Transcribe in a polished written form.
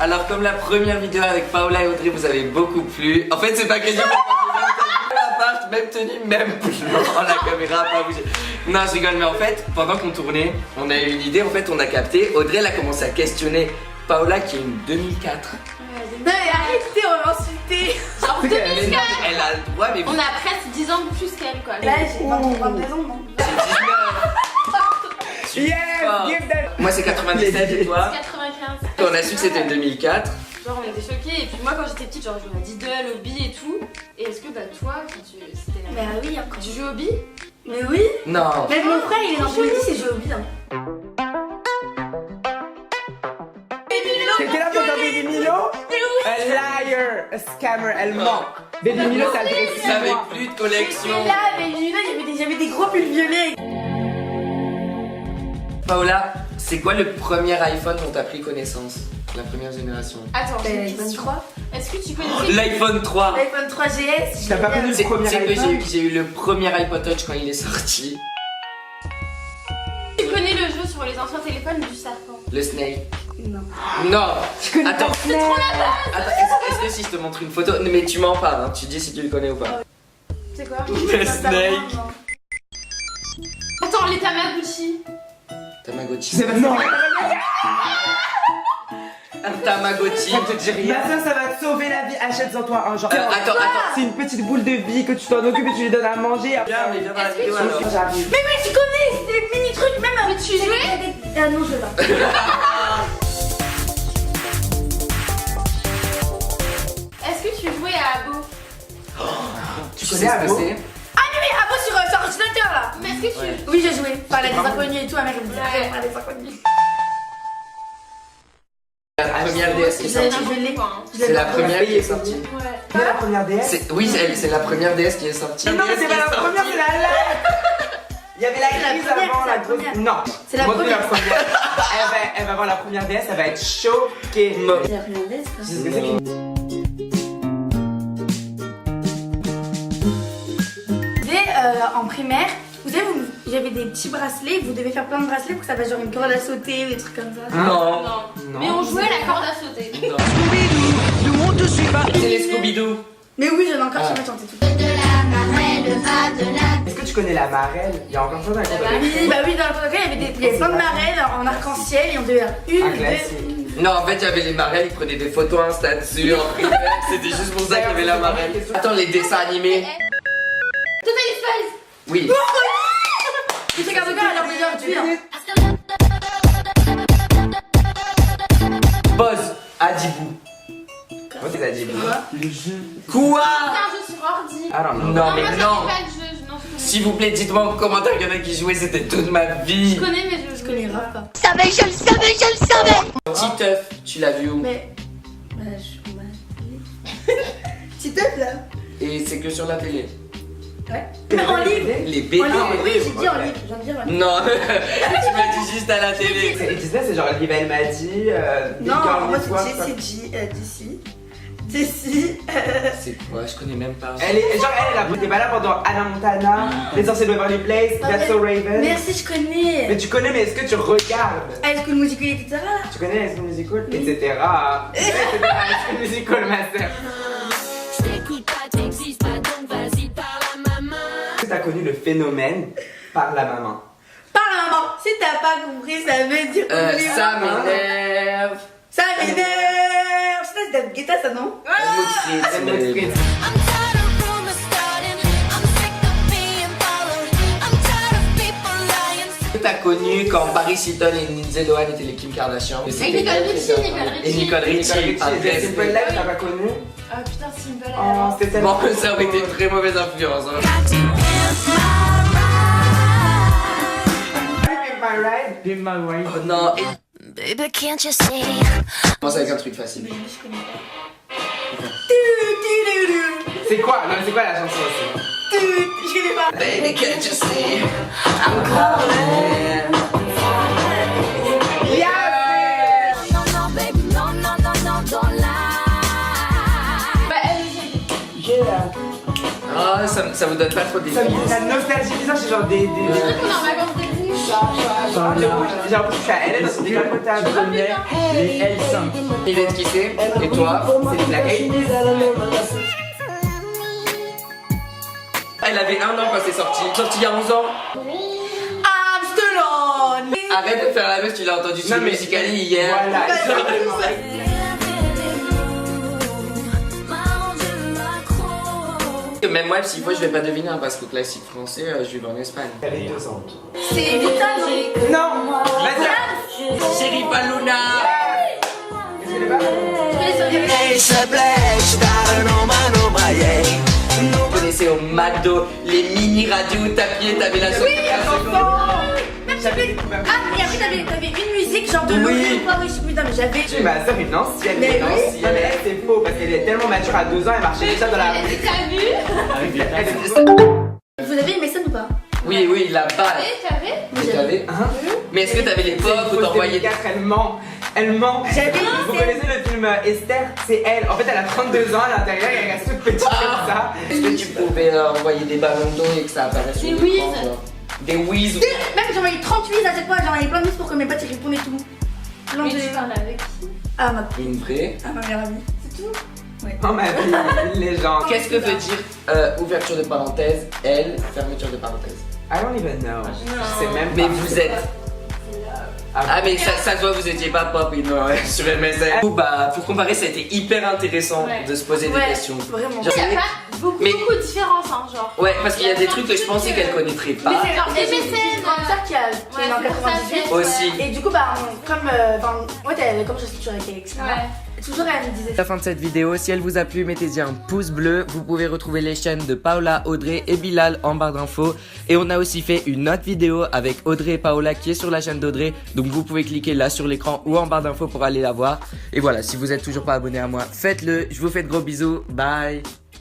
Alors comme la première vidéo avec Paola et Audrey vous avez beaucoup plu. En fait c'est pas que j'ai pas même tenue, même plan, la caméra a pas bougé. Non je rigole, mais en fait pendant qu'on tournait, on a eu une idée, en fait on a capté. Audrey elle a commencé à questionner Paola qui est une 2004. Non mais arrêtez, on va m'insulter. Genre 2004. Elle a le droit, mais On a presque 10 ans de plus qu'elle quoi. Là j'ai 22 ans, non? c'est 19. Moi c'est 97 et toi? 95. On a su que c'était 2004. Genre on était choqués et puis moi quand j'étais petite genre je jouais à Diddle, au Bi et tout. Et est-ce que bah toi quand c'était la... Mais oui encore. Tu joues au Bi? Mais oui. Non. Même mon frère il est dans le lycée, c'est joué au bien. T'étais là pour dire Baby Milo? A liar, a scammer, elle ment. Baby Milo, ça le fait Il avait plus de collection. Mais là, mais j'avais des gros pulls violets. Paola, c'est quoi le premier iPhone dont t'as pris connaissance? La première génération. Attends, j'ai une L'iPhone question. 3. Est-ce que tu connaissais... L'iPhone 3. L'iPhone 3GS. T'as pas connu C'est le premier que iPhone? j'ai eu le premier iPod Touch quand il est sorti. Tu connais le jeu sur les anciens téléphones du serpent? Le Snake. Non. Non. Je connais Attends. pas Snake. Attends, est-ce que si je te montre une photo, mais tu mens pas, hein, tu dis si tu le connais ou pas. C'est quoi? Le Snake. Attends, les Tamagotchi. Tamagotchi. C'est pas non. Un Tamagotchi. Ça te dit rien. Ma soeur, ça va te sauver la vie. Achète-en toi un genre. Attends. C'est une petite boule de vie que tu t'en occupes et tu lui donnes à manger. Viens, mais viens dans la Est-ce que vidéo tu- alors. J'arrive. Mais oui, tu connais, c'est des mini trucs même. Mais tu jouais? Ah non, je veux pas. Est-ce que tu jouais à Abo? Tu connais sais ce que Abo? c'est? Ah mais oui, avant sur ordinateur là. Mais est-ce que tu... Ouais. Oui, j'ai joué. Enfin, la des vraiment- inconnus et tout, un mec me dit Ouais. après, des inconnus. La première DS qui est J'ai- sortie. je l'ai. Quoi, hein. C'est la première qui est sortie. Ouais. C'est la première DS? Oui, c'est la première DS qui est sortie. Non, mais c'est pas la première, c'est la live. Il y avait la C'est la crise première, avant c'est la la grosse. première. Non, C'est la montre-lui première. Elle va avoir la première DS, elle va être choquée. J'ai regardé ça. Tu sais ce que c'est qu'une- Vous savez, en primaire, vous savez, j'avais des petits bracelets, vous devez faire plein de bracelets pour que ça fasse genre une corde à sauter ou des trucs comme ça. Non. Non. Non. Mais on jouait à la corde à sauter. Non. C'est les Scooby-Doo. Mais oui, j'en ai encore Ah. jamais chanté tout. Est-ce que tu connais la marelle? Il y a encore ça dans la cour de Oui, bah oui, dans le protocole, il y avait plein de marelles en arc-en-ciel et on devait faire une, Un deux. classique. Non, en fait, il y avait les marelles, ils prenaient des photos Insta dessus en primaire. C'était juste pour ça qu'il y avait la marelle. Attends, les dessins animés. Total Spice. Oui. Tu te regardes bien alors déjà tu es. Buzz, Adibou. Moi, c'est Adibou. Quoi? C'est un jeu sur ordi. I don't know. Non, moi mais ça non. fait pas de jeu, je n'en connais S'il vous plaît, dites-moi en commentaire qu'il y en a qui jouaient, c'était toute ma vie. Je connais mais je Je connais grave pas. Je le savais. Titeuf, tu l'as vu où? Mais. Bah, je. Petit œuf là. Et c'est que sur la télé. Ouais. Mais en livre. Les BD. En livre, oui, j'ai dit en ok. livre. Je viens de dire en livre. Non, tu m'as dit juste à la télé. Et Disney, c'est genre Liv elle m'a dit. Big Non, Girl moi Network, c'est quoi. Jessie. Jessie. C'est quoi? Je connais même pas. Elle est genre elle était pas là pendant Anna Montana, Les Sorciers de Beverly Place, That's So Raven. Merci, je connais. Mais tu connais, mais est-ce que tu regardes? High School Musical, etc. là. Tu connais High School Musical, etc. High School Musical, ma sœur. Est-ce que t'as connu le phénomène par la maman? Parle maman. Si t'as pas compris, ça veut dire. Ça m'énerve. Ça m'énerve. C'est David Guetta, ça non? Helmut Fritz, C'est mais- notre Fritz. Est-ce que t'as connu quand Paris Hilton et Lindsay Lohan étaient les Kim Kardashian? Avec Nicole Richie, Et Nicole Richie. Ah, Nicole Simple Life, t'as pas connu? Ah putain, Simple Oh, c'était tellement. Bon, ça aurait été une très mauvaise influence. Hein. Pimp My Ride. Pimp My Ride. Oh non, et Baby, can't you see? commence avec un truc facile. C'est quoi? Non, mais c'est quoi la chanson aussi? Je connais pas. Baby, can't you see? I'm calling. Yeah! Non, non, baby, non, non, non, non, don't lie. Bah elle Ah, ça vous donne pas trop Ça d'énergie. me la nostalgie bizarre, c'est genre des. Je crois qu'on est en vacances de Disney. J'ai l'impression que je suis à LS dans une décapotable. Les L5. Yvette qui c'est? Et toi? C'est les Black Eyed Peas. Elle avait 1 an quand c'est sorti. Sorti il y a 11 ans. I'm still on. Arrête de faire la meuf, tu l'as entendu sur Non, mais- Musical.ly hier. Voilà. Même moi, si fois je vais pas deviner, hein, parce qu'au classique français, je vais en Espagne. Elle est 2 ans. C'est Vital. Non. Vas-y. Chérie Paluna. Je connais pas. Vous connaissez au McDo, les mini radios tapis, t'avais la sauce. J'avais découvert. Ah, et après t'avais une musique genre de Oui. Laurie ou pas, oui, je sais plus, non, mais j'avais. J'ai ma soeur une ancienne, Mais une oui. ancienne. Non, mais elle c'est faux parce qu'elle est tellement mature à 2 ans, elle marchait déjà dans la rue. T'as vu? Vous avez aimé ça ou pas? Oui, oui, la base. T'avais? Mais t'avais. Mais est-ce que t'avais l'époque où t'envoyais des. Elle ment. Elle ment. J'avais Vous une connaissez le film Esther? C'est elle. En fait, elle a 32 ans à l'intérieur et elle reste toute petite comme ça. Est-ce que tu pouvais envoyer des ballons d'eau et que ça apparaisse sur Des l'écran, whiz. quoi? Des whiz. Même j'ai envoyé 38 à chaque fois, j'ai envoyé plein de news pour que mes potes ils répondent et tout. Plein Mais de. tu parles avec qui? Ah, Une vraie. ma meilleure amie. C'est tout? Oh ma vie, une légende. Qu'est-ce que veut dire ouverture de parenthèse, elle, fermeture de parenthèse? I don't even know. Je sais même pas. Mais vous êtes. Ah mais ça se voit, vous étiez pas pop sur MSN. Du coup, bah, pour comparer, ça a été hyper intéressant Ouais. de se poser des Ouais, questions. vraiment. Genre- Il y a pas beaucoup Mais- de différences, hein, genre. Ouais, parce qu'il y a des trucs que je pensais qu'elle connaîtrait Mais pas. c'est genre Des j'ai mécènes. une grande sœur qui est Ouais, née en c'est pour ça, 98. c'est- Aussi. Et du coup, bah, comme. Ouais, comme je suis toujours avec elle, etc. Ouais. Toujours elle me disait. La fin de cette vidéo, si elle vous a plu, mettez-y un pouce bleu. Vous pouvez retrouver les chaînes de Paola, Audrey et Bilal en barre d'infos. Et on a aussi fait une autre vidéo avec Audrey et Paola qui est sur la chaîne d'Audrey. Donc vous pouvez cliquer là sur l'écran ou en barre d'infos pour aller la voir. Et voilà, si vous êtes toujours pas abonné à moi, faites-le. Je vous fais de gros bisous. Bye.